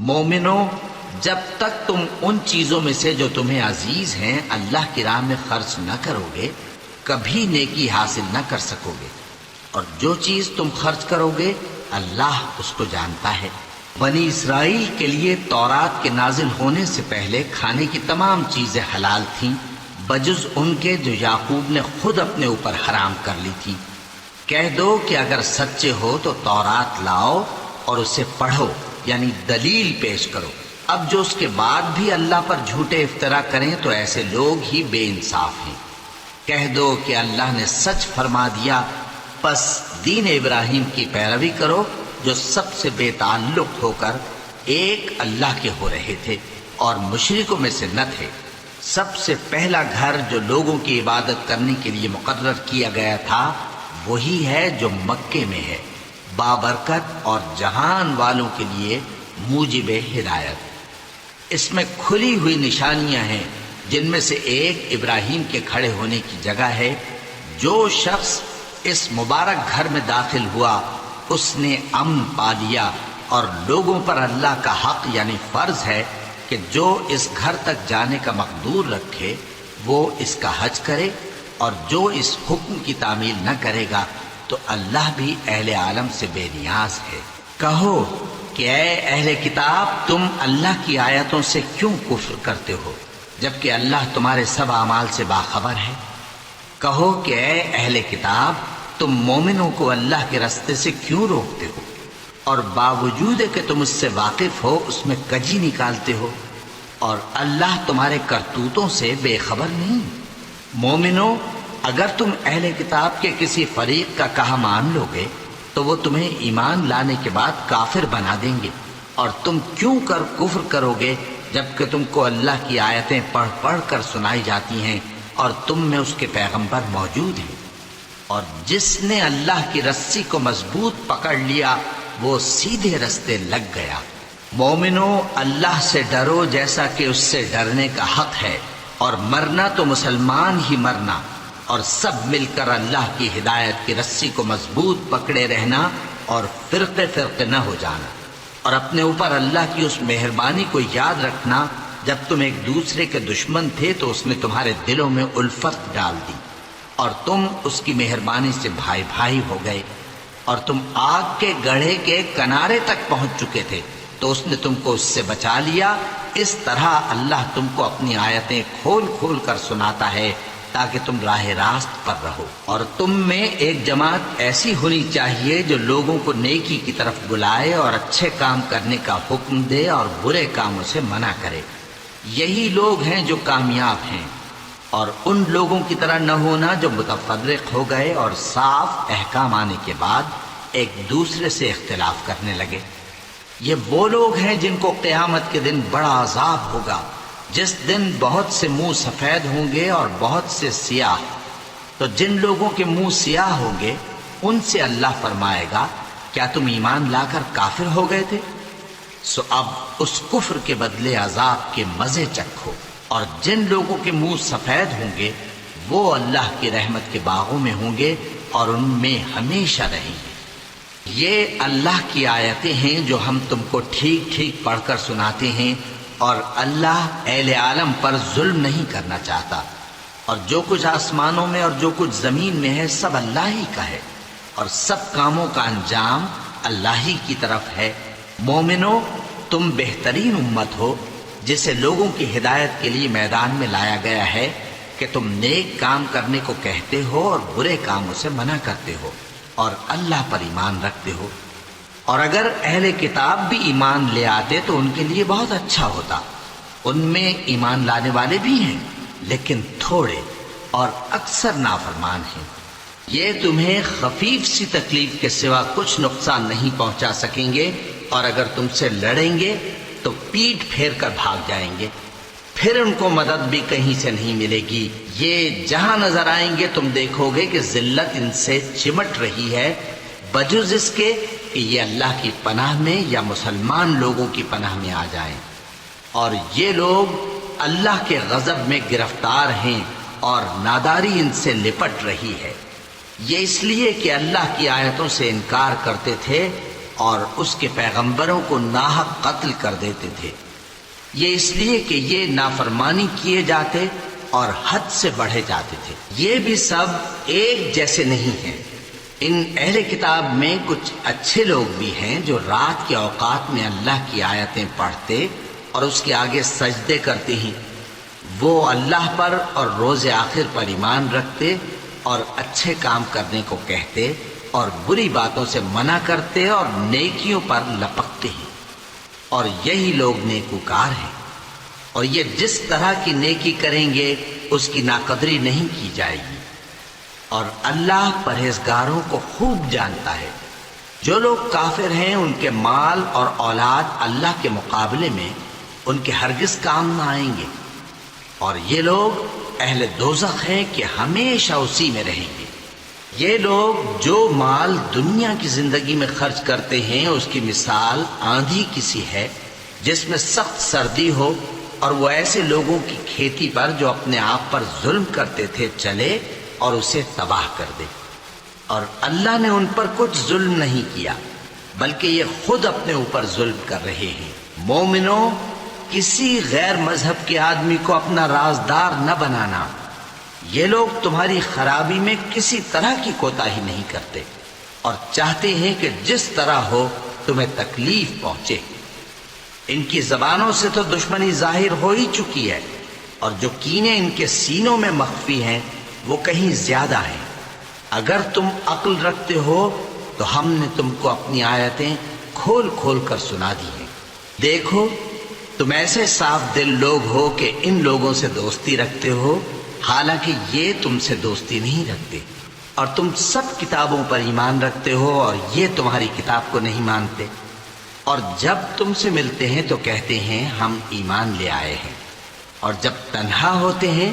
مومنو، جب تک تم ان چیزوں میں سے جو تمہیں عزیز ہیں اللہ کی راہ میں خرچ نہ کرو گے کبھی نیکی حاصل نہ کر سکو گے، اور جو چیز تم خرچ کرو گے اللہ اس کو جانتا ہے۔ بنی اسرائیل کے لیے تورات کے نازل ہونے سے پہلے کھانے کی تمام چیزیں حلال تھیں بجز ان کے جو یعقوب نے خود اپنے اوپر حرام کر لی تھی۔ کہہ دو کہ اگر سچے ہو تو تورات لاؤ اور اسے پڑھو، یعنی دلیل پیش کرو۔ اب جو اس کے بعد بھی اللہ پر جھوٹے افطرا کریں تو ایسے لوگ ہی بے انصاف ہیں۔ کہہ دو کہ اللہ نے سچ فرما دیا، پس دین ابراہیم کی پیروی کرو جو سب سے بے تعلق ہو کر ایک اللہ کے ہو رہے تھے اور مشرکوں میں سے نہ تھے۔ سب سے پہلا گھر جو لوگوں کی عبادت کرنے کے لیے مقرر کیا گیا تھا وہی ہے جو مکے میں ہے، بابرکت اور جہان والوں کے لیے موجب ہدایت۔ اس میں کھلی ہوئی نشانیاں ہیں، جن میں سے ایک ابراہیم کے کھڑے ہونے کی جگہ ہے۔ جو شخص اس مبارک گھر میں داخل ہوا اس نے امن پا لیا، اور لوگوں پر اللہ کا حق یعنی فرض ہے کہ جو اس گھر تک جانے کا مقدور رکھے وہ اس کا حج کرے، اور جو اس حکم کی تعمیل نہ کرے گا تو اللہ بھی اہل عالم سے بے نیاز ہے۔ کہو کہ اے اہل کتاب، تم اللہ کی آیتوں سے کیوں کفر کرتے ہو جبکہ اللہ تمہارے سب اعمال سے باخبر ہے؟ کہو کہ اے اہل کتاب، تم مومنوں کو اللہ کے راستے سے کیوں روکتے ہو، اور باوجود کہ تم اس سے واقف ہو اس میں کجی نکالتے ہو، اور اللہ تمہارے کرتوتوں سے بے خبر نہیں؟ مومنو، اگر تم اہل کتاب کے کسی فریق کا کہا مان لو گے تو وہ تمہیں ایمان لانے کے بعد کافر بنا دیں گے، اور تم کیوں کر کفر کرو گے جبکہ تم کو اللہ کی آیتیں پڑھ پڑھ کر سنائی جاتی ہیں اور تم میں اس کے پیغمبر موجود ہیں؟ اور جس نے اللہ کی رسی کو مضبوط پکڑ لیا وہ سیدھے رستے لگ گیا۔ مومنو، اللہ سے ڈرو جیسا کہ اس سے ڈرنے کا حق ہے، اور مرنا تو مسلمان ہی مرنا، اور سب مل کر اللہ کی ہدایت کی رسی کو مضبوط پکڑے رہنا اور فرقے فرقے نہ ہو جانا، اور اپنے اوپر اللہ کی اس مہربانی کو یاد رکھنا جب تم ایک دوسرے کے دشمن تھے تو اس نے تمہارے دلوں میں الفت ڈال دی، اور تم اس کی مہربانی سے بھائی بھائی ہو گئے، اور تم آگ کے گڑھے کے کنارے تک پہنچ چکے تھے تو اس نے تم کو اس سے بچا لیا۔ اس طرح اللہ تم کو اپنی آیتیں کھول کھول کر سناتا ہے تاکہ تم راہ راست پر رہو۔ اور تم میں ایک جماعت ایسی ہونی چاہیے جو لوگوں کو نیکی کی طرف بلائے اور اچھے کام کرنے کا حکم دے اور برے کاموں سے منع کرے۔ یہی لوگ ہیں جو کامیاب ہیں، اور ان لوگوں کی طرح نہ ہونا جو متفرق ہو گئے اور صاف احکام آنے کے بعد ایک دوسرے سے اختلاف کرنے لگے۔ یہ وہ لوگ ہیں جن کو قیامت کے دن بڑا عذاب ہوگا، جس دن بہت سے منہ سفید ہوں گے اور بہت سے سیاہ۔ تو جن لوگوں کے منہ سیاہ ہوں گے ان سے اللہ فرمائے گا، کیا تم ایمان لا کر کافر ہو گئے تھے؟ سو اب اس کفر کے بدلے عذاب کے مزے چکھو۔ اور جن لوگوں کے منہ سفید ہوں گے وہ اللہ کی رحمت کے باغوں میں ہوں گے اور ان میں ہمیشہ رہیں گے۔ یہ اللہ کی آیتیں ہیں جو ہم تم کو ٹھیک ٹھیک پڑھ کر سناتے ہیں، اور اللہ اہل عالم پر ظلم نہیں کرنا چاہتا، اور جو کچھ آسمانوں میں اور جو کچھ زمین میں ہے سب اللہ ہی کا ہے، اور سب کاموں کا انجام اللہ ہی کی طرف ہے۔ مومنو، تم بہترین امت ہو جسے لوگوں کی ہدایت کے لیے میدان میں لایا گیا ہے کہ تم نیک کام کرنے کو کہتے ہو اور برے کاموں سے منع کرتے ہو، اور اللہ پر ایمان رکھتے ہو۔ اور اگر اہل کتاب بھی ایمان لے آتے تو ان کے لیے بہت اچھا ہوتا۔ ان میں ایمان لانے والے بھی ہیں لیکن تھوڑے، اور اکثر نافرمان ہیں۔ یہ تمہیں خفیف سی تکلیف کے سوا کچھ نقصان نہیں پہنچا سکیں گے، اور اگر تم سے لڑیں گے تو پیٹ پھیر کر بھاگ جائیں گے، پھر ان کو مدد بھی کہیں سے نہیں ملے گی۔ یہ جہاں نظر آئیں گے تم دیکھو گے کہ ذلت ان سے چمٹ رہی ہے، بجز اس کے کہ یہ اللہ کی پناہ میں یا مسلمان لوگوں کی پناہ میں آ جائیں۔ اور یہ لوگ اللہ کے غضب میں گرفتار ہیں اور ناداری ان سے لپٹ رہی ہے۔ یہ اس لیے کہ اللہ کی آیتوں سے انکار کرتے تھے اور اس کے پیغمبروں کو ناحق قتل کر دیتے تھے، یہ اس لیے کہ یہ نافرمانی کیے جاتے اور حد سے بڑھے جاتے تھے۔ یہ بھی سب ایک جیسے نہیں ہیں۔ ان اہل کتاب میں کچھ اچھے لوگ بھی ہیں جو رات کے اوقات میں اللہ کی آیتیں پڑھتے اور اس کے آگے سجدے کرتے ہیں۔ وہ اللہ پر اور روز آخر پر ایمان رکھتے اور اچھے کام کرنے کو کہتے اور بری باتوں سے منع کرتے اور نیکیوں پر لپکتے ہیں، اور یہی لوگ نیکوکار ہیں۔ اور یہ جس طرح کی نیکی کریں گے اس کی ناقدری نہیں کی جائے گی، اور اللہ پرہیزگاروں کو خوب جانتا ہے۔ جو لوگ کافر ہیں ان کے مال اور اولاد اللہ کے مقابلے میں ان کے ہرگز کام نہ آئیں گے، اور یہ لوگ اہل دوزخ ہیں کہ ہمیشہ اسی میں رہیں گے۔ یہ لوگ جو مال دنیا کی زندگی میں خرچ کرتے ہیں اس کی مثال آندھی کسی ہے جس میں سخت سردی ہو اور وہ ایسے لوگوں کی کھیتی پر جو اپنے آپ پر ظلم کرتے تھے چلے اور اسے تباہ کر دے۔ اور اللہ نے ان پر کچھ ظلم نہیں کیا بلکہ یہ خود اپنے اوپر ظلم کر رہے ہیں۔ مومنوں، کسی غیر مذہب کے آدمی کو اپنا رازدار نہ بنانا۔ یہ لوگ تمہاری خرابی میں کسی طرح کی کوتاہی نہیں کرتے اور چاہتے ہیں کہ جس طرح ہو تمہیں تکلیف پہنچے۔ ان کی زبانوں سے تو دشمنی ظاہر ہو ہی چکی ہے، اور جو کینے ان کے سینوں میں مخفی ہیں وہ کہیں زیادہ ہیں۔ اگر تم عقل رکھتے ہو تو ہم نے تم کو اپنی آیتیں کھول کھول کر سنا دی ہیں۔ دیکھو، تم ایسے صاف دل لوگ ہو کہ ان لوگوں سے دوستی رکھتے ہو حالانکہ یہ تم سے دوستی نہیں رکھتے، اور تم سب کتابوں پر ایمان رکھتے ہو اور یہ تمہاری کتاب کو نہیں مانتے، اور جب تم سے ملتے ہیں تو کہتے ہیں ہم ایمان لے آئے ہیں، اور جب تنہا ہوتے ہیں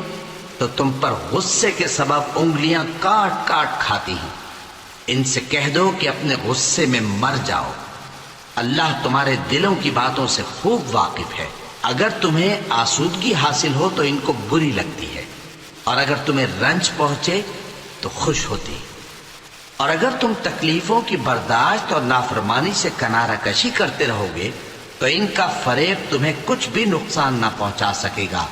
تو تم پر غصے کے سبب انگلیاں کاٹ کاٹ کھاتی ہیں۔ ان سے کہہ دو کہ اپنے غصے میں مر جاؤ، اللہ تمہارے دلوں کی باتوں سے خوب واقف ہے۔ اگر تمہیں آسودگی حاصل ہو تو ان کو بری لگتی ہے، اور اگر تمہیں رنج پہنچے تو خوش ہوتی۔ اور اگر تم تکلیفوں کی برداشت اور نافرمانی سے کنارہ کشی کرتے رہو گے تو ان کا فریب تمہیں کچھ بھی نقصان نہ پہنچا سکے گا۔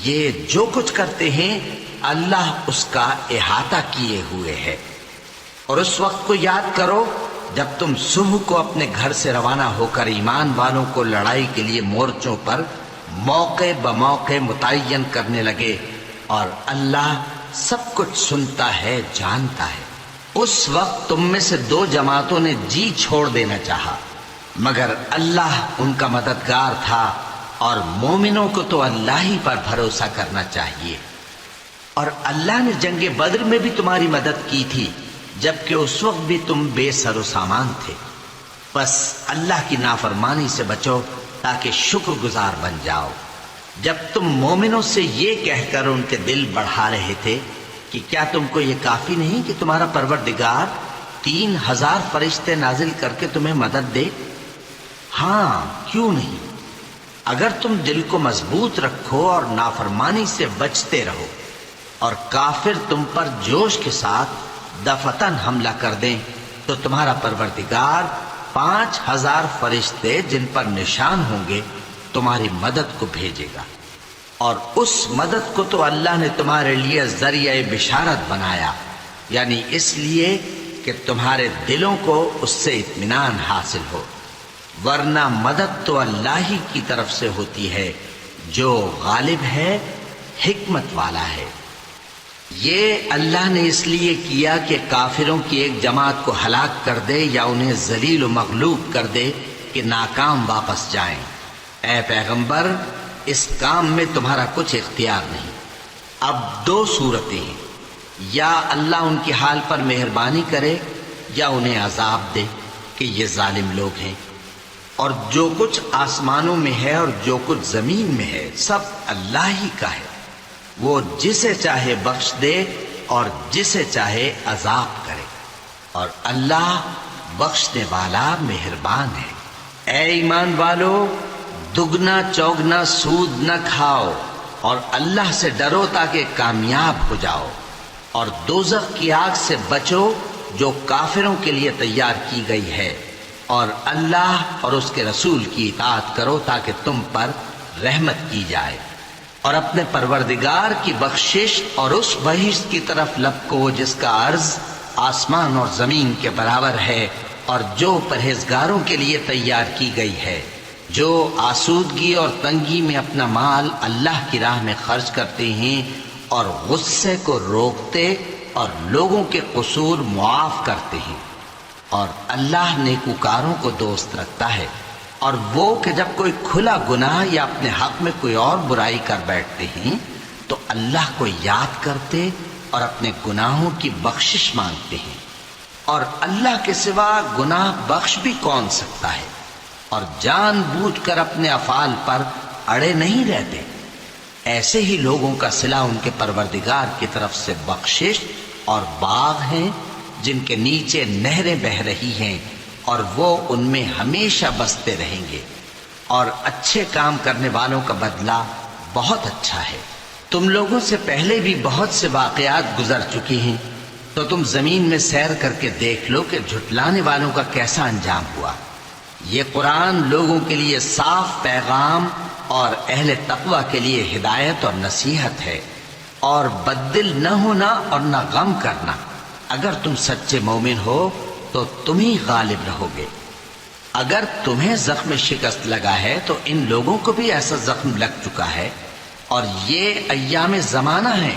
یہ جو کچھ کرتے ہیں اللہ اس کا احاطہ کیے ہوئے ہے۔ اور اس وقت کو یاد کرو جب تم صبح کو اپنے گھر سے روانہ ہو کر ایمان والوں کو لڑائی کے لیے مورچوں پر موقع بموقع متعین کرنے لگے، اور اللہ سب کچھ سنتا ہے، جانتا ہے۔ اس وقت تم میں سے دو جماعتوں نے جی چھوڑ دینا چاہا، مگر اللہ ان کا مددگار تھا، اور مومنوں کو تو اللہ ہی پر بھروسہ کرنا چاہیے۔ اور اللہ نے جنگ بدر میں بھی تمہاری مدد کی تھی جبکہ اس وقت بھی تم بے سر و سامان تھے۔ بس اللہ کی نافرمانی سے بچو تاکہ شکر گزار بن جاؤ۔ جب تم مومنوں سے یہ کہہ کر ان کے دل بڑھا رہے تھے کہ کیا تم کو یہ کافی نہیں کہ تمہارا پروردگار 3000 فرشتے نازل کر کے تمہیں مدد دے؟ ہاں، کیوں نہیں؟ اگر تم دل کو مضبوط رکھو اور نافرمانی سے بچتے رہو، اور کافر تم پر جوش کے ساتھ دفتن حملہ کر دیں تو تمہارا پروردگار 5000 فرشتے جن پر نشان ہوں گے تمہاری مدد کو بھیجے گا، اور اس مدد کو تو اللہ نے تمہارے لیے ذریعہ بشارت بنایا، یعنی اس لیے کہ تمہارے دلوں کو اس سے اطمینان حاصل ہو، ورنہ مدد تو اللہ ہی کی طرف سے ہوتی ہے جو غالب ہے، حکمت والا ہے۔ یہ اللہ نے اس لیے کیا کہ کافروں کی ایک جماعت کو ہلاک کر دے یا انہیں ذلیل و مغلوب کر دے کہ ناکام واپس جائیں۔ اے پیغمبر، اس کام میں تمہارا کچھ اختیار نہیں۔ اب دو صورتیں ہیں، یا اللہ ان کی حال پر مہربانی کرے یا انہیں عذاب دے کہ یہ ظالم لوگ ہیں، اور جو کچھ آسمانوں میں ہے اور جو کچھ زمین میں ہے سب اللہ ہی کا ہے۔ وہ جسے چاہے بخش دے اور جسے چاہے عذاب کرے، اور اللہ بخشنے والا مہربان ہے۔ اے ایمان والو، دگنا چوگنا سود نہ کھاؤ اور اللہ سے ڈرو تاکہ کامیاب ہو جاؤ، اور دوزخ کی آگ سے بچو جو کافروں کے لیے تیار کی گئی ہے۔ اور اللہ اور اس کے رسول کی اطاعت کرو تاکہ تم پر رحمت کی جائے، اور اپنے پروردگار کی بخشش اور اس بہشت کی طرف لپکو جس کا عرض آسمان اور زمین کے برابر ہے، اور جو پرہیزگاروں کے لیے تیار کی گئی ہے، جو آسودگی اور تنگی میں اپنا مال اللہ کی راہ میں خرچ کرتے ہیں اور غصے کو روکتے اور لوگوں کے قصور معاف کرتے ہیں، اور اللہ نیکوکاروں کو دوست رکھتا ہے۔ اور وہ کہ جب کوئی کھلا گناہ یا اپنے حق میں کوئی اور برائی کر بیٹھتے ہیں تو اللہ کو یاد کرتے اور اپنے گناہوں کی بخشش مانگتے ہیں، اور اللہ کے سوا گناہ بخش بھی کون سکتا ہے، اور جان بوجھ کر اپنے افعال پر اڑے نہیں رہتے۔ ایسے ہی لوگوں کا صلہ ان کے پروردگار کی طرف سے بخشش اور باغ ہیں جن کے نیچے نہریں بہہ رہی ہیں، اور وہ ان میں ہمیشہ بستے رہیں گے، اور اچھے کام کرنے والوں کا بدلہ بہت اچھا ہے۔ تم لوگوں سے پہلے بھی بہت سے واقعات گزر چکے ہیں، تو تم زمین میں سیر کر کے دیکھ لو کہ جھٹلانے والوں کا کیسا انجام ہوا۔ یہ قرآن لوگوں کے لیے صاف پیغام اور اہل تقوی کے لیے ہدایت اور نصیحت ہے، اور بددل نہ ہونا اور نہ غم کرنا۔ اگر تم سچے مومن ہو تو تم ہی غالب رہو گے۔ اگر تمہیں زخم شکست لگا ہے تو ان لوگوں کو بھی ایسا زخم لگ چکا ہے، اور یہ ایام زمانہ ہے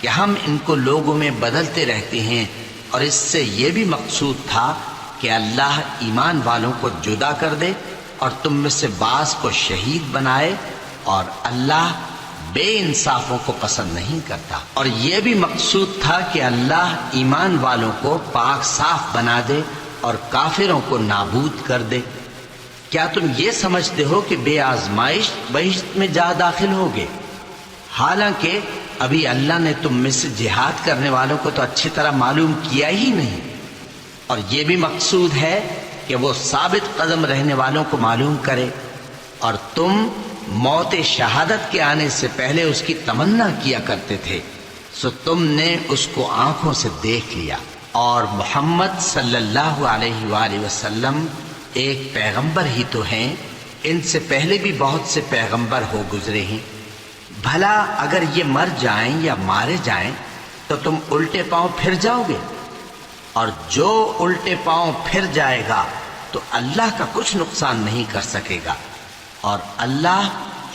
کہ ہم ان کو لوگوں میں بدلتے رہتے ہیں، اور اس سے یہ بھی مقصود تھا کہ اللہ ایمان والوں کو جدا کر دے اور تم میں سے بعض کو شہید بنائے، اور اللہ بے انصافوں کو پسند نہیں کرتا۔ اور یہ بھی مقصود تھا کہ اللہ ایمان والوں کو پاک صاف بنا دے اور کافروں کو نابود کر دے۔ کیا تم یہ سمجھتے ہو کہ بے آزمائش بہشت میں جا داخل ہوگے؟ حالانکہ ابھی اللہ نے تم میں سے جہاد کرنے والوں کو تو اچھی طرح معلوم کیا ہی نہیں، اور یہ بھی مقصود ہے کہ وہ ثابت قدم رہنے والوں کو معلوم کرے، اور تم موت شہادت کے آنے سے پہلے اس کی تمنا کیا کرتے تھے، سو تم نے اس کو آنکھوں سے دیکھ لیا۔ اور محمد صلی اللہ علیہ وآلہ وسلم ایک پیغمبر ہی تو ہیں، ان سے پہلے بھی بہت سے پیغمبر ہو گزرے ہیں۔ بھلا اگر یہ مر جائیں یا مارے جائیں تو تم الٹے پاؤں پھر جاؤ گے؟ اور جو الٹے پاؤں پھر جائے گا تو اللہ کا کچھ نقصان نہیں کر سکے گا، اور اللہ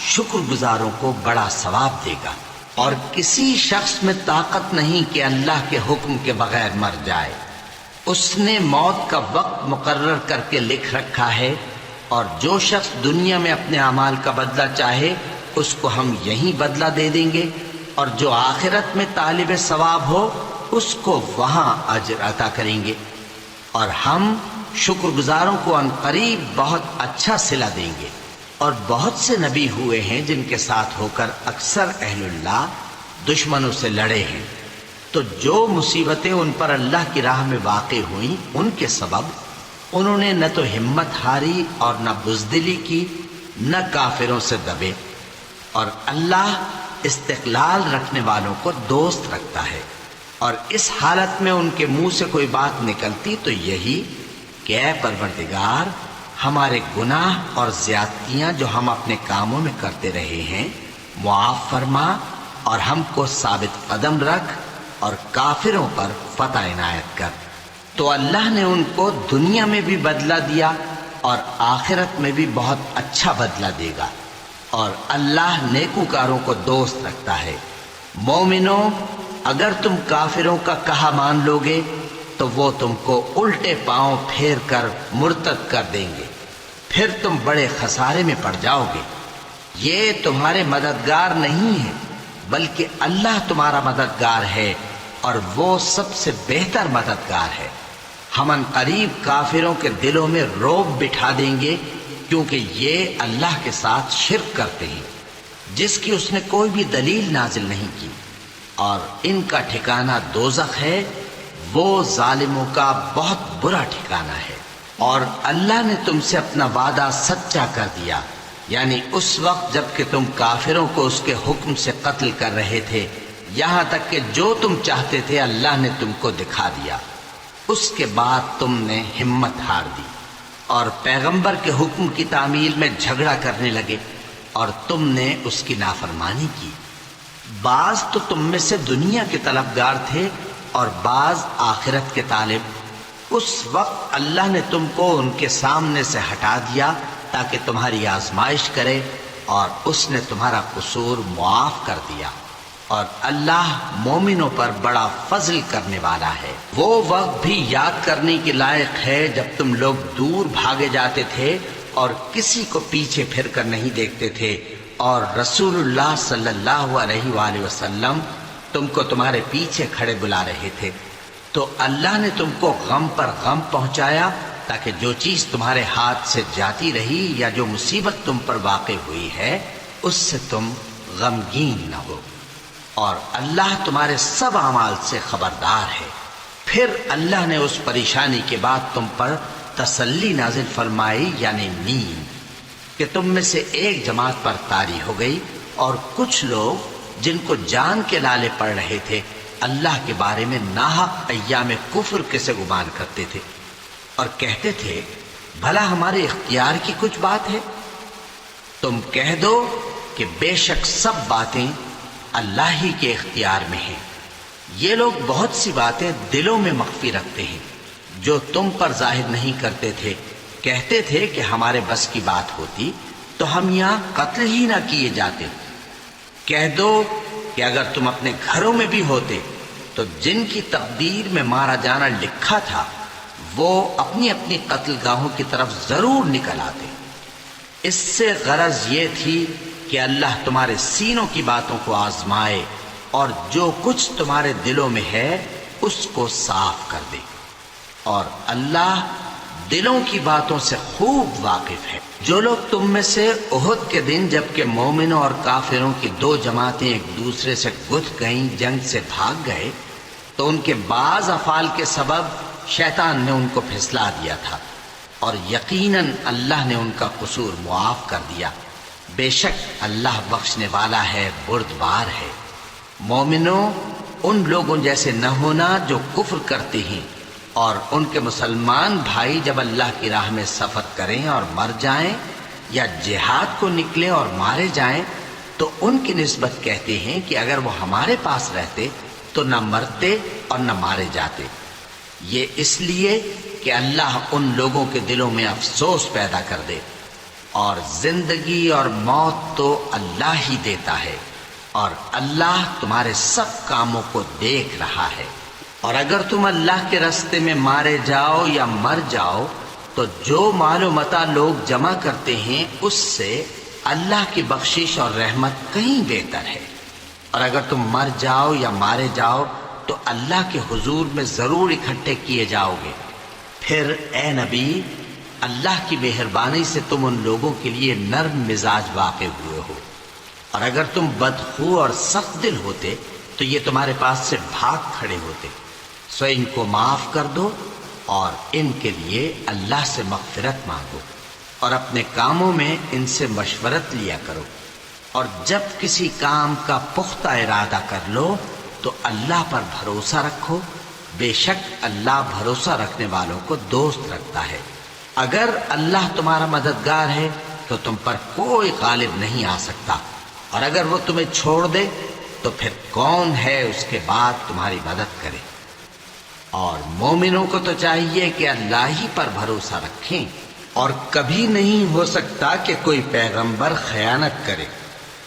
شکر گزاروں کو بڑا ثواب دے گا۔ اور کسی شخص میں طاقت نہیں کہ اللہ کے حکم کے بغیر مر جائے۔ اس نے موت کا وقت مقرر کر کے لکھ رکھا ہے، اور جو شخص دنیا میں اپنے اعمال کا بدلہ چاہے اس کو ہم یہیں بدلہ دے دیں گے، اور جو آخرت میں طالب ثواب ہو اس کو وہاں اجر عطا کریں گے، اور ہم شکر گزاروں کو ان قریب بہت اچھا صلہ دیں گے۔ اور بہت سے نبی ہوئے ہیں جن کے ساتھ ہو کر اکثر اہل اللہ دشمنوں سے لڑے ہیں، تو جو مصیبتیں ان پر اللہ کی راہ میں واقع ہوئیں ان کے سبب انہوں نے نہ تو ہمت ہاری اور نہ بزدلی کی، نہ کافروں سے دبے، اور اللہ استقلال رکھنے والوں کو دوست رکھتا ہے۔ اور اس حالت میں ان کے منہ سے کوئی بات نکلتی تو یہی کہ اے پروردگار، ہمارے گناہ اور زیادتیاں جو ہم اپنے کاموں میں کرتے رہے ہیں معاف فرما، اور ہم کو ثابت قدم رکھ، اور کافروں پر فتح عنایت کر۔ تو اللہ نے ان کو دنیا میں بھی بدلہ دیا اور آخرت میں بھی بہت اچھا بدلہ دے گا، اور اللہ نیکوکاروں کو دوست رکھتا ہے۔ مومنوں، اگر تم کافروں کا کہا مان لوگے تو وہ تم کو الٹے پاؤں پھیر کر مرتد کر دیں گے، پھر تم بڑے خسارے میں پڑ جاؤ گے۔ یہ تمہارے مددگار نہیں ہے بلکہ اللہ تمہارا مددگار ہے، اور وہ سب سے بہتر مددگار ہے۔ ہم ان قریب کافروں کے دلوں میں رعب بٹھا دیں گے، کیونکہ یہ اللہ کے ساتھ شرک کرتے ہیں جس کی اس نے کوئی بھی دلیل نازل نہیں کی، اور ان کا ٹھکانہ دوزخ ہے، وہ ظالموں کا بہت برا ٹھکانہ ہے۔ اور اللہ نے تم سے اپنا وعدہ سچا کر دیا، یعنی اس وقت جب کہ تم کافروں کو اس کے حکم سے قتل کر رہے تھے، یہاں تک کہ جو تم چاہتے تھے اللہ نے تم کو دکھا دیا، اس کے بعد تم نے ہمت ہار دی۔ اور پیغمبر کے حکم کی تعمیل میں جھگڑا کرنے لگے اور تم نے اس کی نافرمانی کی۔ بعض تو تم میں سے دنیا کے طلبگار تھے اور بعض آخرت کے طالب۔ اس وقت اللہ نے تم کو ان کے سامنے سے ہٹا دیا تاکہ تمہاری آزمائش کرے، اور اس نے تمہارا قصور معاف کر دیا، اور اللہ مومنوں پر بڑا فضل کرنے والا ہے۔ وہ وقت بھی یاد کرنے کے لائق ہے جب تم لوگ دور بھاگے جاتے تھے اور کسی کو پیچھے پھر کر نہیں دیکھتے تھے، اور رسول اللہ صلی اللہ علیہ وآلہ وسلم تم کو تمہارے پیچھے کھڑے بلا رہے تھے، تو اللہ نے تم کو غم پر غم پہنچایا تاکہ جو چیز تمہارے ہاتھ سے جاتی رہی یا جو مصیبت تم پر واقع ہوئی ہے اس سے تم غمگین نہ ہو، اور اللہ تمہارے سب اعمال سے خبردار ہے۔ پھر اللہ نے اس پریشانی کے بعد تم پر تسلی نازل فرمائی، یعنی نیند، کہ تم میں سے ایک جماعت پر طاری ہو گئی، اور کچھ لوگ جن کو جان کے لالے پڑ رہے تھے اللہ کے بارے میں ناحق ایام کفر کے سے گمان کرتے تھے، اور کہتے تھے بھلا ہمارے اختیار کی کچھ بات ہے؟ تم کہہ دو کہ بے شک سب باتیں اللہ ہی کے اختیار میں ہیں۔ یہ لوگ بہت سی باتیں دلوں میں مخفی رکھتے ہیں جو تم پر ظاہر نہیں کرتے تھے۔ کہتے تھے کہ ہمارے بس کی بات ہوتی تو ہم یہاں قتل ہی نہ کیے جاتے۔ کہہ دو کہ اگر تم اپنے گھروں میں بھی ہوتے تو جن کی تقدیر میں مارا جانا لکھا تھا وہ اپنی اپنی قتل گاہوں کی طرف ضرور نکل آتے۔ اس سے غرض یہ تھی کہ اللہ تمہارے سینوں کی باتوں کو آزمائے اور جو کچھ تمہارے دلوں میں ہے اس کو صاف کر دے، اور اللہ دلوں کی باتوں سے خوب واقف ہے۔ جو لوگ تم میں سے احد کے دن جبکہ مومنوں اور کافروں کی دو جماعتیں ایک دوسرے سے گتھ گئیں جنگ سے بھاگ گئے تو ان کے بعض افعال کے سبب شیطان نے ان کو پھسلا دیا تھا، اور یقیناً اللہ نے ان کا قصور معاف کر دیا۔ بے شک اللہ بخشنے والا ہے، بردبار ہے۔ مومنوں، ان لوگوں جیسے نہ ہونا جو کفر کرتے ہیں، اور ان کے مسلمان بھائی جب اللہ کی راہ میں سفر کریں اور مر جائیں یا جہاد کو نکلیں اور مارے جائیں تو ان کی نسبت کہتے ہیں کہ اگر وہ ہمارے پاس رہتے تو نہ مرتے اور نہ مارے جاتے۔ یہ اس لیے کہ اللہ ان لوگوں کے دلوں میں افسوس پیدا کر دے، اور زندگی اور موت تو اللہ ہی دیتا ہے، اور اللہ تمہارے سب کاموں کو دیکھ رہا ہے۔ اور اگر تم اللہ کے راستے میں مارے جاؤ یا مر جاؤ تو جو مال و متاع لوگ جمع کرتے ہیں اس سے اللہ کی بخشش اور رحمت کہیں بہتر ہے، اور اگر تم مر جاؤ یا مارے جاؤ تو اللہ کے حضور میں ضرور اکٹھے کیے جاؤ گے۔ پھر اے نبی، اللہ کی مہربانی سے تم ان لوگوں کے لیے نرم مزاج واقع ہوئے ہو، اور اگر تم بدخو اور سخت دل ہوتے تو یہ تمہارے پاس سے بھاگ کھڑے ہوتے۔ سو ان کو معاف کر دو اور ان کے لیے اللہ سے مغفرت مانگو، اور اپنے کاموں میں ان سے مشورت لیا کرو، اور جب کسی کام کا پختہ ارادہ کر لو تو اللہ پر بھروسہ رکھو، بے شک اللہ بھروسہ رکھنے والوں کو دوست رکھتا ہے۔ اگر اللہ تمہارا مددگار ہے تو تم پر کوئی غالب نہیں آ سکتا، اور اگر وہ تمہیں چھوڑ دے تو پھر کون ہے اس کے بعد تمہاری مدد کرے؟ اور مومنوں کو تو چاہیے کہ اللہ ہی پر بھروسہ رکھیں، اور کبھی نہیں ہو سکتا کہ کوئی پیغمبر خیانت کرے،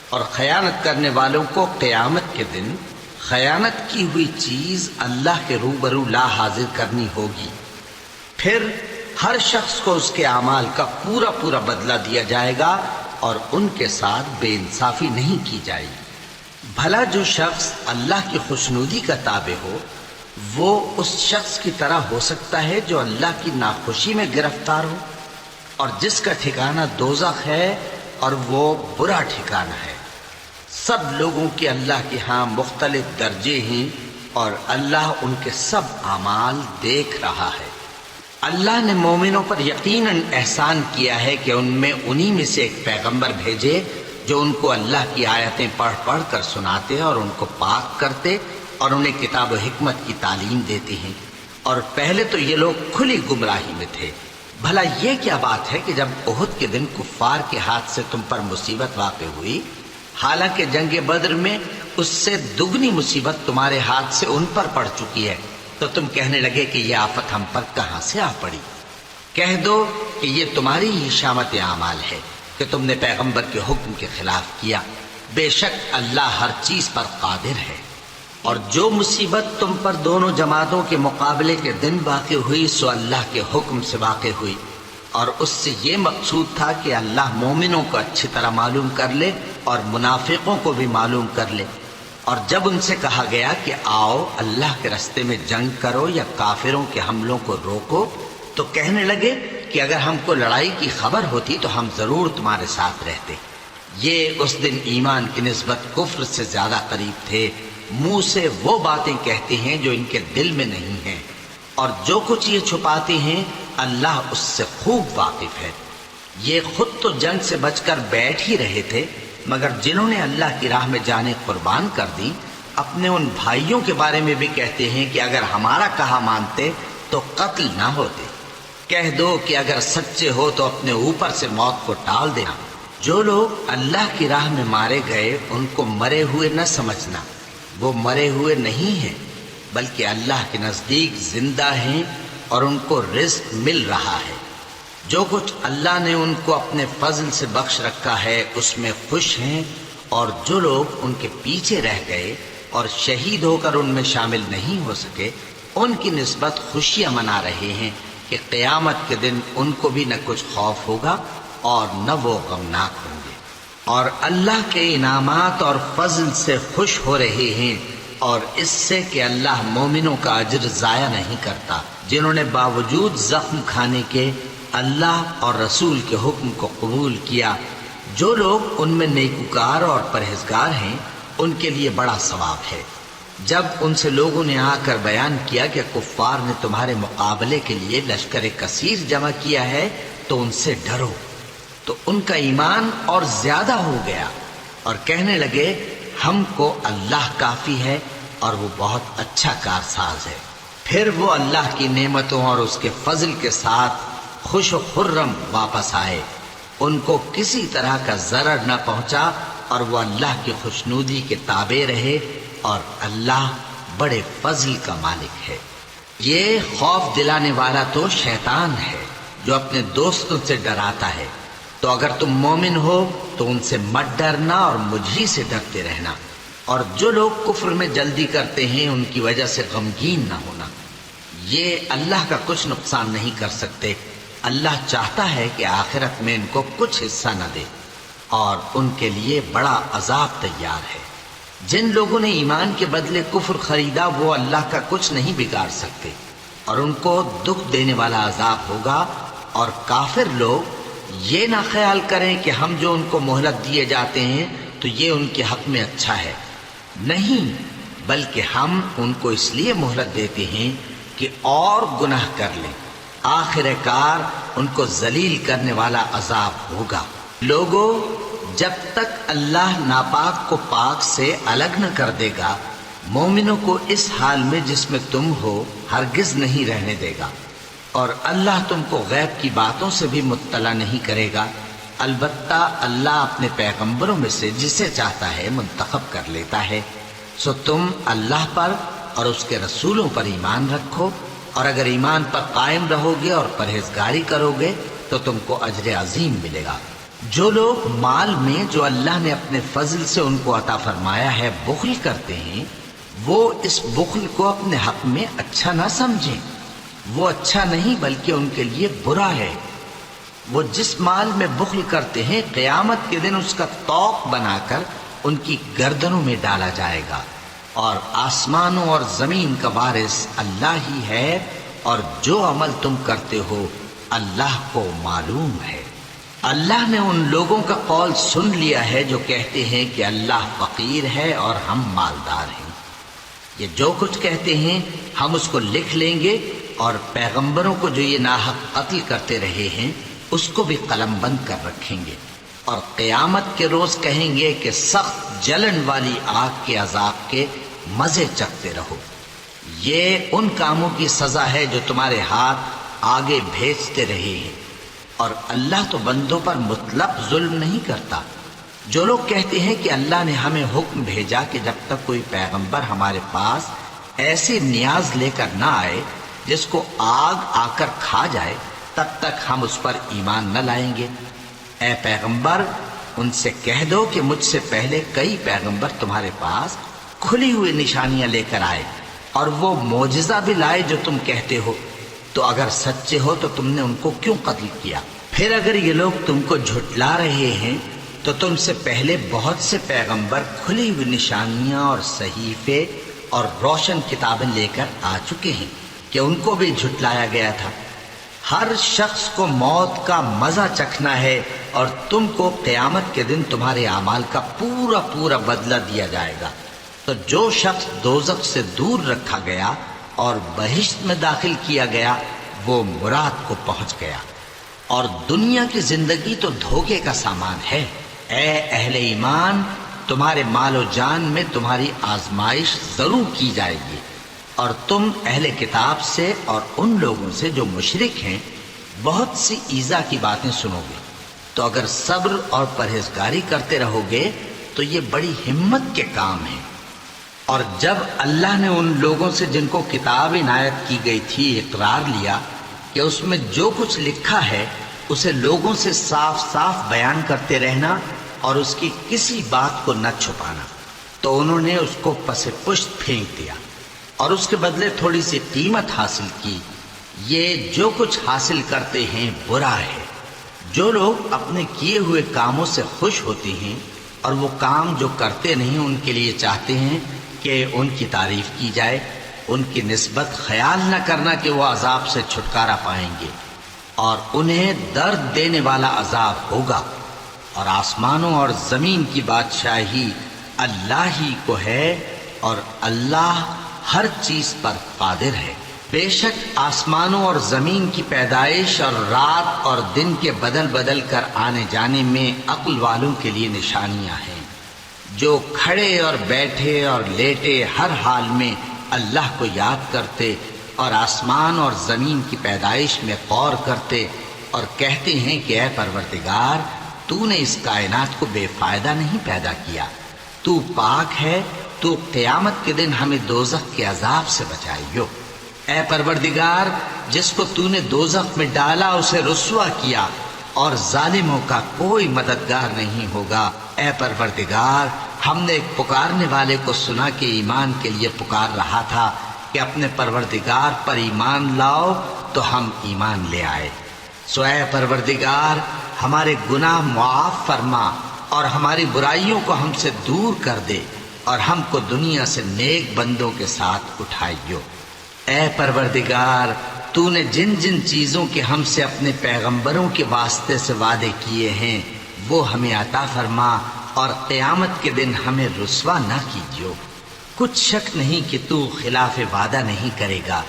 اور خیانت کرنے والوں کو قیامت کے دن خیانت کی ہوئی چیز اللہ کے روبرو لا حاضر کرنی ہوگی۔ پھر ہر شخص کو اس کے اعمال کا پورا پورا بدلہ دیا جائے گا، اور ان کے ساتھ بے انصافی نہیں کی جائے گی۔ بھلا جو شخص اللہ کی خوشنودی کا تابع ہو وہ اس شخص کی طرح ہو سکتا ہے جو اللہ کی ناخوشی میں گرفتار ہو، اور جس کا ٹھکانہ دوزخ ہے اور وہ برا ٹھکانہ ہے۔ سب لوگوں کے اللہ کے ہاں مختلف درجے ہیں، اور اللہ ان کے سب اعمال دیکھ رہا ہے۔ اللہ نے مومنوں پر یقیناً احسان کیا ہے کہ ان میں انہی میں سے ایک پیغمبر بھیجے جو ان کو اللہ کی آیتیں پڑھ پڑھ کر سناتے اور ان کو پاک کرتے اور انہیں کتاب و حکمت کی تعلیم دیتے ہیں۔ اور پہلے تو یہ لوگ کھلی گمراہی میں تھے، بھلا یہ کیا بات ہے کہ جب احد کے دن کفار کے ہاتھ سے تم پر مصیبت واقع ہوئی، حالانکہ جنگ بدر میں اس سے دگنی مصیبت تمہارے ہاتھ سے ان پر پڑ چکی ہے، تو تم کہنے لگے کہ یہ آفت ہم پر کہاں سے آ پڑی؟ کہہ دو کہ یہ تمہاری ہی شامت اعمال ہے کہ تم نے پیغمبر کے حکم کے خلاف کیا، بے شک اللہ ہر چیز پر قادر ہے۔ اور جو مصیبت تم پر دونوں جماعتوں کے مقابلے کے دن واقع ہوئی سو اللہ کے حکم سے واقع ہوئی، اور اس سے یہ مقصود تھا کہ اللہ مومنوں کو اچھی طرح معلوم کر لے اور منافقوں کو بھی معلوم کر لے۔ اور جب ان سے کہا گیا کہ آؤ اللہ کے رستے میں جنگ کرو یا کافروں کے حملوں کو روکو، تو کہنے لگے کہ اگر ہم کو لڑائی کی خبر ہوتی تو ہم ضرور تمہارے ساتھ رہتے۔ یہ اس دن ایمان کی نسبت کفر سے زیادہ قریب تھے، منہ سے وہ باتیں کہتے ہیں جو ان کے دل میں نہیں ہیں، اور جو کچھ یہ چھپاتے ہیں اللہ اس سے خوب واقف ہے۔ یہ خود تو جنگ سے بچ کر بیٹھ ہی رہے تھے، مگر جنہوں نے اللہ کی راہ میں جانیں قربان کر دی، اپنے ان بھائیوں کے بارے میں بھی کہتے ہیں کہ اگر ہمارا کہا مانتے تو قتل نہ ہوتے۔ کہہ دو کہ اگر سچے ہو تو اپنے اوپر سے موت کو ٹال دینا۔ جو لوگ اللہ کی راہ میں مارے گئے ان کو مرے ہوئے نہ سمجھنا، وہ مرے ہوئے نہیں ہیں بلکہ اللہ کے نزدیک زندہ ہیں اور ان کو رزق مل رہا ہے۔ جو کچھ اللہ نے ان کو اپنے فضل سے بخش رکھا ہے اس میں خوش ہیں، اور جو لوگ ان کے پیچھے رہ گئے اور شہید ہو کر ان میں شامل نہیں ہو سکے، ان کی نسبت خوشیاں منا رہے ہیں کہ قیامت کے دن ان کو بھی نہ کچھ خوف ہوگا اور نہ وہ غمناک ہوں گے، اور اللہ کے انعامات اور فضل سے خوش ہو رہے ہیں، اور اس سے کہ اللہ مومنوں کا اجر ضائع نہیں کرتا، جنہوں نے باوجود زخم کھانے کے اللہ اور رسول کے حکم کو قبول کیا۔ جو لوگ ان میں نیکوکار اور پرہیزگار ہیں ان کے لیے بڑا ثواب ہے۔ جب ان سے لوگوں نے آ کر بیان کیا کہ کفار نے تمہارے مقابلے کے لیے لشکر کثیر جمع کیا ہے تو ان سے ڈرو، تو ان کا ایمان اور زیادہ ہو گیا اور کہنے لگے ہم کو اللہ کافی ہے اور وہ بہت اچھا کارساز ہے۔ پھر وہ اللہ کی نعمتوں اور اس کے فضل کے ساتھ خوش و خرم واپس آئے، ان کو کسی طرح کا ضرر نہ پہنچا، اور وہ اللہ کی خوشنودی کے تابع رہے، اور اللہ بڑے فضل کا مالک ہے۔ یہ خوف دلانے والا تو شیطان ہے جو اپنے دوستوں سے ڈراتا ہے، تو اگر تم مومن ہو تو ان سے مت ڈرنا اور مجھ ہی سے ڈرتے رہنا، اور جو لوگ کفر میں جلدی کرتے ہیں ان کی وجہ سے غمگین نہ ہونا، یہ اللہ کا کچھ نقصان نہیں کر سکتے۔ اللہ چاہتا ہے کہ آخرت میں ان کو کچھ حصہ نہ دے، اور ان کے لیے بڑا عذاب تیار ہے۔ جن لوگوں نے ایمان کے بدلے کفر خریدا وہ اللہ کا کچھ نہیں بگاڑ سکتے، اور ان کو دکھ دینے والا عذاب ہوگا۔ اور کافر لوگ یہ نہ خیال کریں کہ ہم جو ان کو مہلت دیے جاتے ہیں تو یہ ان کے حق میں اچھا ہے، نہیں، بلکہ ہم ان کو اس لیے مہلت دیتے ہیں کہ اور گناہ کر لیں، آخر کار ان کو ذلیل کرنے والا عذاب ہوگا۔ لوگوں، جب تک اللہ ناپاک کو پاک سے الگ نہ کر دے گا، مومنوں کو اس حال میں جس میں تم ہو ہرگز نہیں رہنے دے گا، اور اللہ تم کو غیب کی باتوں سے بھی مطلع نہیں کرے گا۔ البتہ اللہ اپنے پیغمبروں میں سے جسے چاہتا ہے منتخب کر لیتا ہے، سو تم اللہ پر اور اس کے رسولوں پر ایمان رکھو، اور اگر ایمان پر قائم رہو گے اور پرہیزگاری کرو گے تو تم کو اجر عظیم ملے گا۔ جو لوگ مال میں جو اللہ نے اپنے فضل سے ان کو عطا فرمایا ہے بخل کرتے ہیں، وہ اس بخل کو اپنے حق میں اچھا نہ سمجھیں، وہ اچھا نہیں بلکہ ان کے لیے برا ہے۔ وہ جس مال میں بخل کرتے ہیں قیامت کے دن اس کا طوق بنا کر ان کی گردنوں میں ڈالا جائے گا، اور آسمانوں اور زمین کا وارث اللہ ہی ہے، اور جو عمل تم کرتے ہو اللہ کو معلوم ہے۔ اللہ نے ان لوگوں کا قول سن لیا ہے جو کہتے ہیں کہ اللہ فقیر ہے اور ہم مالدار ہیں۔ یہ جو کچھ کہتے ہیں ہم اس کو لکھ لیں گے، اور پیغمبروں کو جو یہ ناحق قتل کرتے رہے ہیں اس کو بھی قلم بند کر رکھیں گے، اور قیامت کے روز کہیں گے کہ سخت جلن والی آگ کے عذاب کے مزے چکھتے رہو۔ یہ ان کاموں کی سزا ہے جو تمہارے ہاتھ آگے بھیجتے رہے ہیں، اور اللہ تو بندوں پر مطلق ظلم نہیں کرتا۔ جو لوگ کہتے ہیں کہ اللہ نے ہمیں حکم بھیجا کہ جب تک کوئی پیغمبر ہمارے پاس ایسے نیاز لے کر نہ آئے جس کو آگ آ کر کھا جائے، تب تک ہم اس پر ایمان نہ لائیں گے، اے پیغمبر ان سے کہہ دو کہ مجھ سے پہلے کئی پیغمبر تمہارے پاس کھلی ہوئی نشانیاں لے کر آئے، اور وہ معجزہ بھی لائے جو تم کہتے ہو، تو اگر سچے ہو تو تم نے ان کو کیوں قتل کیا؟ پھر اگر یہ لوگ تم کو جھٹلا رہے ہیں تو تم سے پہلے بہت سے پیغمبر کھلی ہوئی نشانیاں اور صحیفے اور روشن کتابیں لے کر آ چکے ہیں کہ ان کو بھی جھٹلایا گیا تھا۔ ہر شخص کو موت کا مزہ چکھنا ہے، اور تم کو قیامت کے دن تمہارے اعمال کا پورا پورا بدلہ دیا جائے گا۔ تو جو شخص دوزخ سے دور رکھا گیا اور بہشت میں داخل کیا گیا وہ مراد کو پہنچ گیا، اور دنیا کی زندگی تو دھوکے کا سامان ہے۔ اے اہل ایمان، تمہارے مال و جان میں تمہاری آزمائش ضرور کی جائے گی، اور تم اہل کتاب سے اور ان لوگوں سے جو مشرک ہیں بہت سی ایذا کی باتیں سنو گے، تو اگر صبر اور پرہیزگاری کرتے رہو گے تو یہ بڑی ہمت کے کام ہیں۔ اور جب اللہ نے ان لوگوں سے جن کو کتاب عنایت کی گئی تھی اقرار لیا کہ اس میں جو کچھ لکھا ہے اسے لوگوں سے صاف صاف بیان کرتے رہنا اور اس کی کسی بات کو نہ چھپانا، تو انہوں نے اس کو پس پشت پھینک دیا اور اس کے بدلے تھوڑی سی قیمت حاصل کی۔ یہ جو کچھ حاصل کرتے ہیں برا ہے۔ جو لوگ اپنے کیے ہوئے کاموں سے خوش ہوتے ہیں اور وہ کام جو کرتے نہیں ان کے لیے چاہتے ہیں کہ ان کی تعریف کی جائے، ان کی نسبت خیال نہ کرنا کہ وہ عذاب سے چھٹکارا پائیں گے، اور انہیں درد دینے والا عذاب ہوگا۔ اور آسمانوں اور زمین کی بادشاہی اللہ ہی کو ہے، اور اللہ ہر چیز پر قادر ہے۔ بے شک آسمانوں اور زمین کی پیدائش اور رات اور دن کے بدل بدل کر آنے جانے میں عقل والوں کے لیے نشانیاں ہیں، جو کھڑے اور بیٹھے اور لیٹے ہر حال میں اللہ کو یاد کرتے اور آسمان اور زمین کی پیدائش میں غور کرتے اور کہتے ہیں کہ اے پروردگار، تو نے اس کائنات کو بے فائدہ نہیں پیدا کیا، تو پاک ہے، تو قیامت کے دن ہمیں دوزخ کے عذاب سے بچائیو۔ اے پروردگار، جس کو تو نے دوزخ میں ڈالا اسے رسوا کیا، اور ظالموں کا کوئی مددگار نہیں ہوگا۔ اے پروردگار، ہم نے ایک پکارنے والے کو سنا کہ ایمان کے لیے پکار رہا تھا کہ اپنے پروردگار پر ایمان لاؤ، تو ہم ایمان لے آئے۔ سو اے پروردگار، ہمارے گناہ معاف فرما اور ہماری برائیوں کو ہم سے دور کر دے، اور ہم کو دنیا سے نیک بندوں کے ساتھ اٹھائیو۔ اے پروردگار، تو نے جن جن چیزوں کے ہم سے اپنے پیغمبروں کے واسطے سے وعدے کیے ہیں وہ ہمیں عطا فرما، اور قیامت کے دن ہمیں رسوا نہ کیجیو۔ کچھ شک نہیں کہ تو خلاف وعدہ نہیں کرے گا۔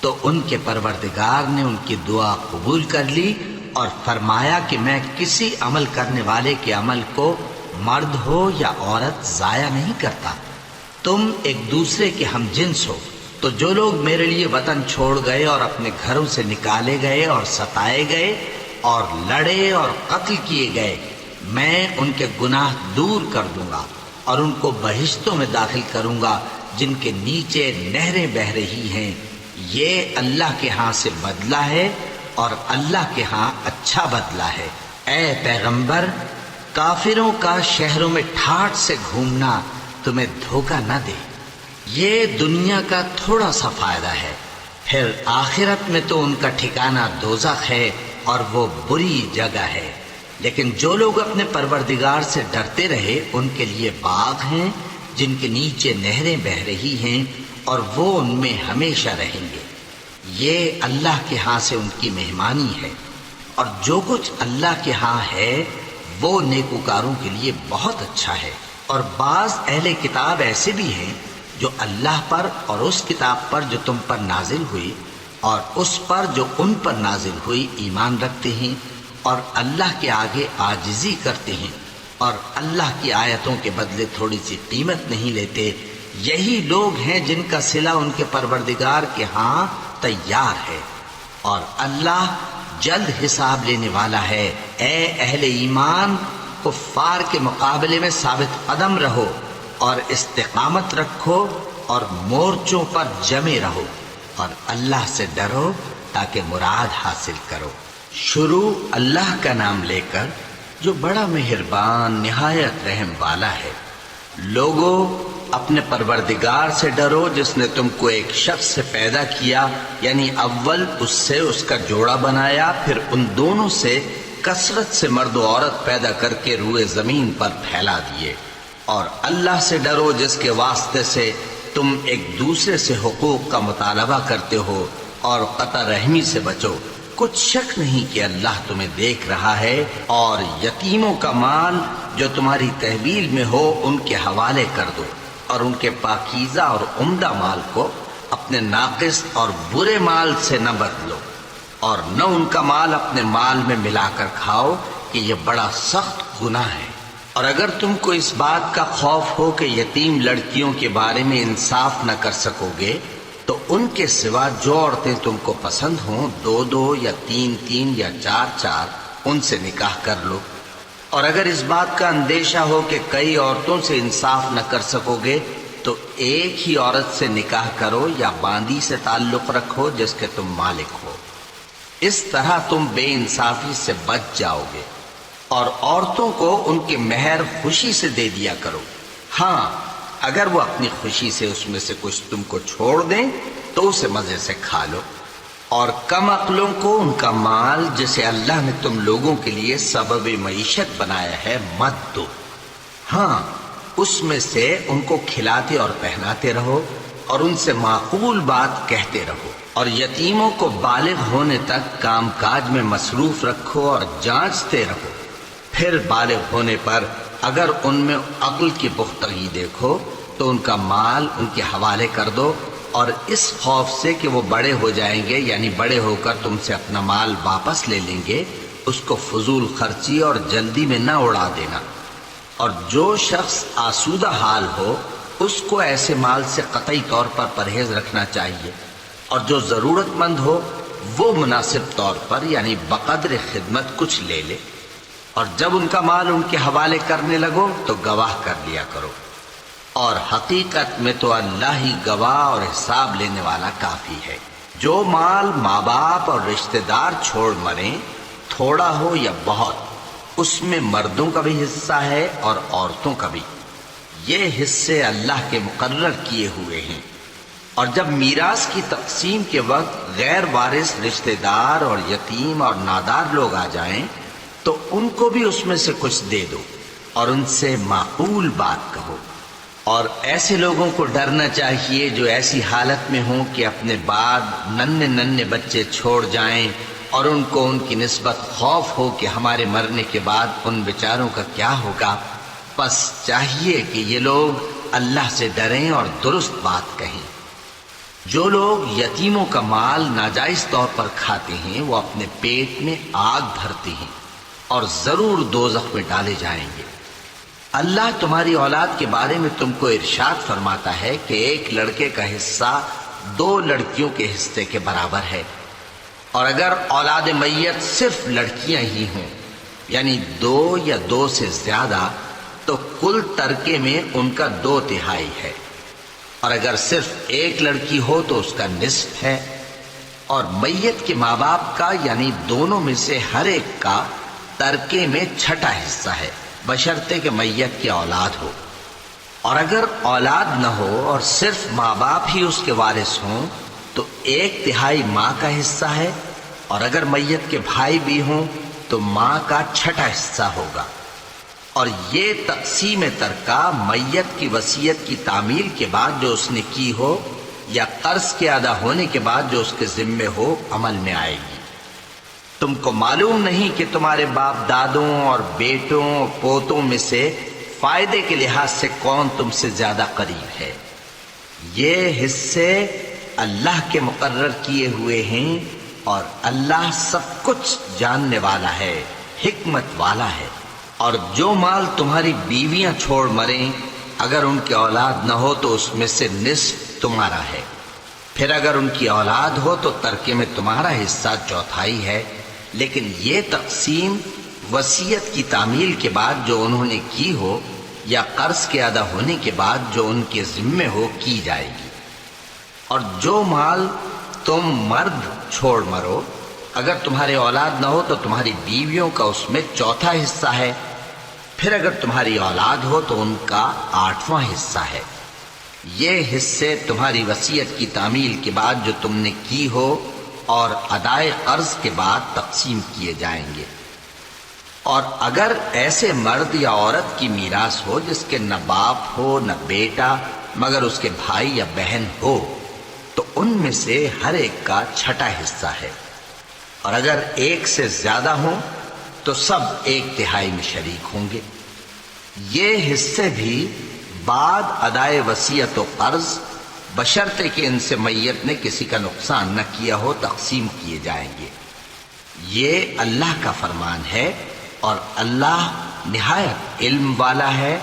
تو ان کے پروردگار نے ان کی دعا قبول کر لی اور فرمایا کہ میں کسی عمل کرنے والے کے عمل کو مرد ہو یا عورت ضائع نہیں کرتا۔ تم ایک دوسرے کے ہم جنس ہو، تو جو لوگ میرے لیے وطن چھوڑ گئے اور اپنے گھروں سے نکالے گئے اور ستائے گئے اور لڑے اور قتل کیے گئے، میں ان کے گناہ دور کر دوں گا اور ان کو بہشتوں میں داخل کروں گا جن کے نیچے نہریں بہہ رہی ہیں۔ یہ اللہ کے ہاں سے بدلہ ہے، اور اللہ کے ہاں اچھا بدلہ ہے۔ اے پیغمبر، کافروں کا شہروں میں ٹھاٹھ سے گھومنا تمہیں دھوکہ نہ دے۔ یہ دنیا کا تھوڑا سا فائدہ ہے، پھر آخرت میں تو ان کا ٹھکانہ دوزخ ہے، اور وہ بری جگہ ہے۔ لیکن جو لوگ اپنے پروردگار سے ڈرتے رہے ان کے لیے باغ ہیں جن کے نیچے نہریں بہہ رہی ہیں، اور وہ ان میں ہمیشہ رہیں گے۔ یہ اللہ کے ہاں سے ان کی مہمانی ہے، اور جو کچھ اللہ کے ہاں ہے وہ نیکوکاروں کے لیے بہت اچھا ہے۔ اور بعض اہل کتاب ایسے بھی ہیں جو اللہ پر اور اس کتاب پر جو تم پر نازل ہوئی اور اس پر جو ان پر نازل ہوئی ایمان رکھتے ہیں، اور اللہ کے آگے عاجزی کرتے ہیں، اور اللہ کی آیتوں کے بدلے تھوڑی سی قیمت نہیں لیتے۔ یہی لوگ ہیں جن کا صلہ ان کے پروردگار کے ہاں تیار ہے۔ اور اللہ جلد حساب لینے والا ہے۔ اے اہل ایمان، کفار کے مقابلے میں ثابت قدم رہو اور استقامت رکھو اور مورچوں پر جمے رہو اور اللہ سے ڈرو تاکہ مراد حاصل کرو۔ شروع اللہ کا نام لے کر جو بڑا مہربان نہایت رحم والا ہے۔ لوگو، اپنے پروردگار سے ڈرو جس نے تم کو ایک شخص سے پیدا کیا، یعنی اول اس سے اس کا جوڑا بنایا، پھر ان دونوں سے کثرت سے مرد و عورت پیدا کر کے روئے زمین پر پھیلا دیے۔ اور اللہ سے ڈرو جس کے واسطے سے تم ایک دوسرے سے حقوق کا مطالبہ کرتے ہو، اور قطع رحمی سے بچو۔ کچھ شک نہیں کہ اللہ تمہیں دیکھ رہا ہے، اور یتیموں کا مال جو تمہاری تحویل میں ہو ان کے حوالے کر دو، اور ان کے پاکیزہ اور عمدہ مال کو اپنے ناقص اور برے مال سے نہ بدلو، اور نہ ان کا مال اپنے مال میں ملا کر کھاؤ کہ یہ بڑا سخت گناہ ہے۔ اور اگر تم کو اس بات کا خوف ہو کہ یتیم لڑکیوں کے بارے میں انصاف نہ کر سکو گے تو ان کے سوا جو عورتیں تم کو پسند ہوں، 2 یا 3 یا 4 ان سے نکاح کر لو۔ اور اگر اس بات کا اندیشہ ہو کہ کئی عورتوں سے انصاف نہ کر سکو گے تو ایک ہی عورت سے نکاح کرو یا باندی سے تعلق رکھو جس کے تم مالک ہو۔ اس طرح تم بے انصافی سے بچ جاؤ گے۔ اور عورتوں کو ان کے مہر خوشی سے دے دیا کرو۔ ہاں، اگر وہ اپنی خوشی سے اس میں سے کچھ تم کو چھوڑ دیں تو اسے مزے سے کھا لو۔ اور کم عقلوں کو ان کا مال جسے اللہ نے تم لوگوں کے لیے سبب معیشت بنایا ہے مت دو۔ ہاں، اس میں سے ان کو کھلاتے اور پہناتے رہو اور ان سے معقول بات کہتے رہو۔ اور یتیموں کو بالغ ہونے تک کام کاج میں مصروف رکھو اور جانچتے رہو۔ پھر بالغ ہونے پر اگر ان میں عقل کی پختگی دیکھو تو ان کا مال ان کے حوالے کر دو، اور اس خوف سے کہ وہ بڑے ہو جائیں گے، یعنی بڑے ہو کر تم سے اپنا مال واپس لے لیں گے، اس کو فضول خرچی اور جلدی میں نہ اڑا دینا۔ اور جو شخص آسودہ حال ہو اس کو ایسے مال سے قطعی طور پر پرہیز رکھنا چاہیے، اور جو ضرورت مند ہو وہ مناسب طور پر یعنی بقدر خدمت کچھ لے لے۔ اور جب ان کا مال ان کے حوالے کرنے لگو تو گواہ کر لیا کرو، اور حقیقت میں تو اللہ ہی گواہ اور حساب لینے والا کافی ہے۔ جو مال ماں باپ اور رشتہ دار چھوڑ مریں، تھوڑا ہو یا بہت، اس میں مردوں کا بھی حصہ ہے اور عورتوں کا بھی۔ یہ حصے اللہ کے مقرر کیے ہوئے ہیں۔ اور جب میراث کی تقسیم کے وقت غیر وارث رشتہ دار اور یتیم اور نادار لوگ آ جائیں تو ان کو بھی اس میں سے کچھ دے دو اور ان سے معقول بات کہو۔ اور ایسے لوگوں کو ڈرنا چاہیے جو ایسی حالت میں ہوں کہ اپنے بعد ننھے بچے چھوڑ جائیں، اور ان کو ان کی نسبت خوف ہو کہ ہمارے مرنے کے بعد ان بیچاروں کا کیا ہوگا۔ بس چاہیے کہ یہ لوگ اللہ سے ڈریں اور درست بات کہیں۔ جو لوگ یتیموں کا مال ناجائز طور پر کھاتے ہیں وہ اپنے پیٹ میں آگ بھرتے ہیں اور ضرور دوزخ میں ڈالے جائیں گے۔ اللہ تمہاری اولاد کے بارے میں تم کو ارشاد فرماتا ہے کہ ایک لڑکے کا حصہ 2 لڑکیوں کے حصے کے برابر ہے، اور اگر اولاد میت صرف لڑکیاں ہی ہوں یعنی 2 یا 2 سے زیادہ تو کل ترکے میں ان کا 2/3 ہے، اور اگر صرف ایک لڑکی ہو تو اس کا نصف ہے، اور میت کے ماں باپ کا یعنی دونوں میں سے ہر ایک کا ترکے میں 6واں حصہ ہے، بشرطے کہ میت کی اولاد ہو۔ اور اگر اولاد نہ ہو اور صرف ماں باپ ہی اس کے وارث ہوں تو 1/3 ماں کا حصہ ہے، اور اگر میت کے بھائی بھی ہوں تو ماں کا 6واں حصہ ہوگا۔ اور یہ تقسیم ترکہ میت کی وصیت کی تعمیل کے بعد جو اس نے کی ہو یا قرض کے ادا ہونے کے بعد جو اس کے ذمے ہو عمل میں آئے گی۔ تم کو معلوم نہیں کہ تمہارے باپ دادوں اور بیٹوں اور پوتوں میں سے فائدے کے لحاظ سے کون تم سے زیادہ قریب ہے۔ یہ حصے اللہ کے مقرر کیے ہوئے ہیں، اور اللہ سب کچھ جاننے والا ہے، حکمت والا ہے۔ اور جو مال تمہاری بیویاں چھوڑ مریں اگر ان کے اولاد نہ ہو تو اس میں سے نصف تمہارا ہے، پھر اگر ان کی اولاد ہو تو ترکے میں تمہارا حصہ چوتھائی ہے، لیکن یہ تقسیم وصیت کی تعمیل کے بعد جو انہوں نے کی ہو یا قرض کے ادا ہونے کے بعد جو ان کے ذمے ہو کی جائے گی۔ اور جو مال تم مرد چھوڑ مرو، اگر تمہارے اولاد نہ ہو تو تمہاری بیویوں کا اس میں چوتھا حصہ ہے، پھر اگر تمہاری اولاد ہو تو ان کا 8واں حصہ ہے۔ یہ حصے تمہاری وصیت کی تعمیل کے بعد جو تم نے کی ہو اور ادائے قرض کے بعد تقسیم کیے جائیں گے۔ اور اگر ایسے مرد یا عورت کی میراث ہو جس کے نہ باپ ہو نہ بیٹا مگر اس کے بھائی یا بہن ہو، تو ان میں سے ہر ایک کا چھٹا حصہ ہے، اور اگر ایک سے زیادہ ہوں تو سب 1/3 میں شریک ہوں گے۔ یہ حصے بھی بعد ادائے وصیت و قرض بشرطے کہ ان سے میت نے کسی کا نقصان نہ کیا ہو تقسیم کیے جائیں گے۔ یہ اللہ کا فرمان ہے اور اللہ نہایت علم والا ہے،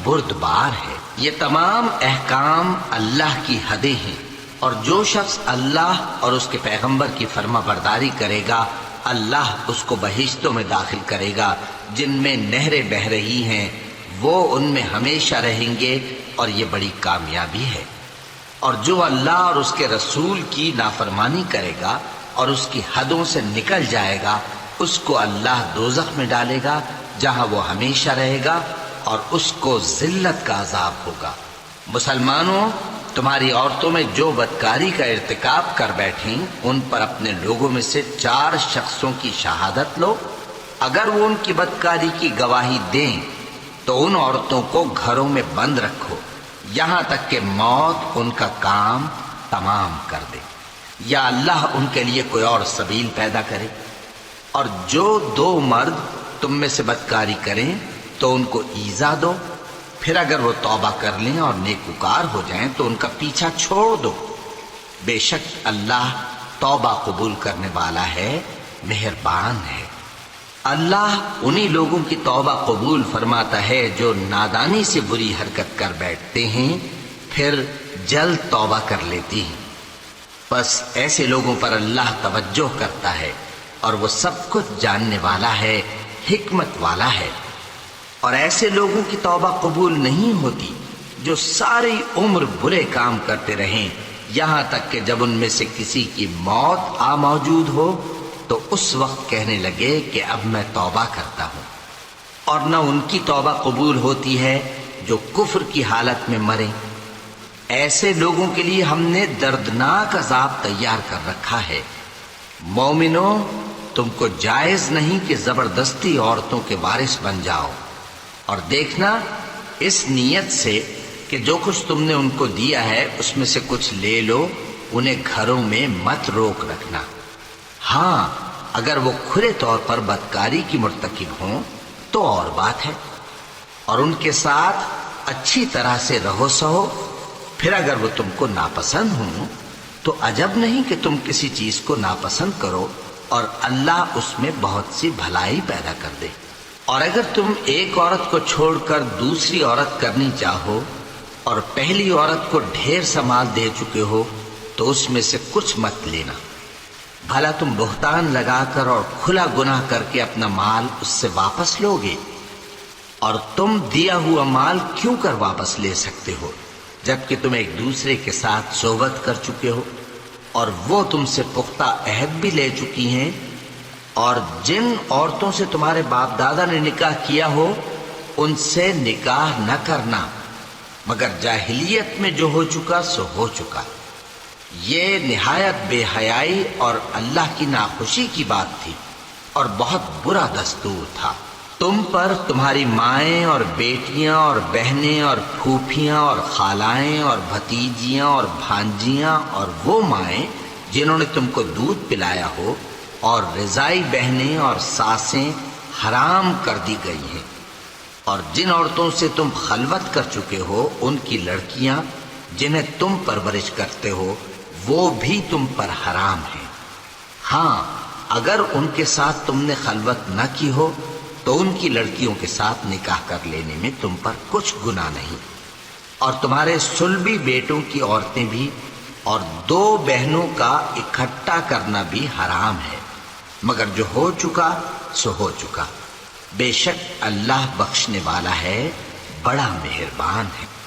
بردبار ہے۔ یہ تمام احکام اللہ کی حدیں ہیں، اور جو شخص اللہ اور اس کے پیغمبر کی فرما برداری کرے گا اللہ اس کو بہشتوں میں داخل کرے گا جن میں نہریں بہہ رہی ہیں، وہ ان میں ہمیشہ رہیں گے، اور یہ بڑی کامیابی ہے۔ اور جو اللہ اور اس کے رسول کی نافرمانی کرے گا اور اس کی حدوں سے نکل جائے گا، اس کو اللہ دوزخ میں ڈالے گا جہاں وہ ہمیشہ رہے گا، اور اس کو ذلت کا عذاب ہوگا۔ مسلمانوں، تمہاری عورتوں میں جو بدکاری کا ارتکاب کر بیٹھیں ان پر اپنے لوگوں میں سے 4 شخصوں کی شہادت لو۔ اگر وہ ان کی بدکاری کی گواہی دیں تو ان عورتوں کو گھروں میں بند رکھو یہاں تک کہ موت ان کا کام تمام کر دے، یا اللہ ان کے لیے کوئی اور سبیل پیدا کرے۔ اور جو 2 مرد تم میں سے بدکاری کریں تو ان کو ایذا دو، پھر اگر وہ توبہ کر لیں اور نیکوکار ہو جائیں تو ان کا پیچھا چھوڑ دو۔ بے شک اللہ توبہ قبول کرنے والا ہے، مہربان ہے۔ اللہ انہی لوگوں کی توبہ قبول فرماتا ہے جو نادانی سے بری حرکت کر بیٹھتے ہیں پھر جلد توبہ کر لیتی ہیں۔ بس ایسے لوگوں پر اللہ توجہ کرتا ہے اور وہ سب کچھ جاننے والا ہے، حکمت والا ہے۔ اور ایسے لوگوں کی توبہ قبول نہیں ہوتی جو ساری عمر برے کام کرتے رہیں یہاں تک کہ جب ان میں سے کسی کی موت آ موجود ہو تو اس وقت کہنے لگے کہ اب میں توبہ کرتا ہوں۔ اور نہ ان کی توبہ قبول ہوتی ہے جو کفر کی حالت میں مریں۔ ایسے لوگوں کے لیے ہم نے دردناک عذاب تیار کر رکھا ہے۔ مومنوں، تم کو جائز نہیں کہ زبردستی عورتوں کے وارث بن جاؤ، اور دیکھنا اس نیت سے کہ جو کچھ تم نے ان کو دیا ہے اس میں سے کچھ لے لو، انہیں گھروں میں مت روک رکھنا۔ ہاں، اگر وہ کھلے طور پر بدکاری کی مرتکب ہوں تو اور بات ہے، اور ان کے ساتھ اچھی طرح سے رہو سہو۔ پھر اگر وہ تم کو ناپسند ہوں تو عجب نہیں کہ تم کسی چیز کو ناپسند کرو، اور اللہ اس میں بہت سی بھلائی پیدا کر دے۔ اور اگر تم ایک عورت کو چھوڑ کر دوسری عورت کرنی چاہو اور پہلی عورت کو ڈھیر سا مال دے چکے ہو تو اس میں سے کچھ مت لینا، بھلا تم بہتان لگا کر اور کھلا گناہ کر کے اپنا مال اس سے واپس لو گے؟ اور تم دیا ہوا مال کیوں کر واپس لے سکتے ہو جبکہ تم ایک دوسرے کے ساتھ صحبت کر چکے ہو اور وہ تم سے پختہ عہد بھی لے چکی ہیں؟ اور جن عورتوں سے تمہارے باپ دادا نے نکاح کیا ہو ان سے نکاح نہ کرنا مگر جاہلیت میں جو ہو چکا سو ہو چکا۔ یہ نہایت بے حیائی اور اللہ کی ناخوشی کی بات تھی اور بہت برا دستور تھا۔ تم پر تمہاری مائیں اور بیٹیاں اور بہنیں اور پھوپھیاں اور خالائیں اور بھتیجیاں اور بھانجیاں اور وہ مائیں جنہوں نے تم کو دودھ پلایا ہو اور رضائی بہنیں اور ساسیں حرام کر دی گئی ہیں، اور جن عورتوں سے تم خلوت کر چکے ہو ان کی لڑکیاں جنہیں تم پرورش کرتے ہو وہ بھی تم پر حرام ہیں۔ ہاں، اگر ان کے ساتھ تم نے خلوت نہ کی ہو تو ان کی لڑکیوں کے ساتھ نکاح کر لینے میں تم پر کچھ گناہ نہیں۔ اور تمہارے صلبی بیٹوں کی عورتیں بھی اور دو بہنوں کا اکٹھا کرنا بھی حرام ہے، مگر جو ہو چکا سو ہو چکا، بے شک اللہ بخشنے والا ہے، بڑا مہربان ہے۔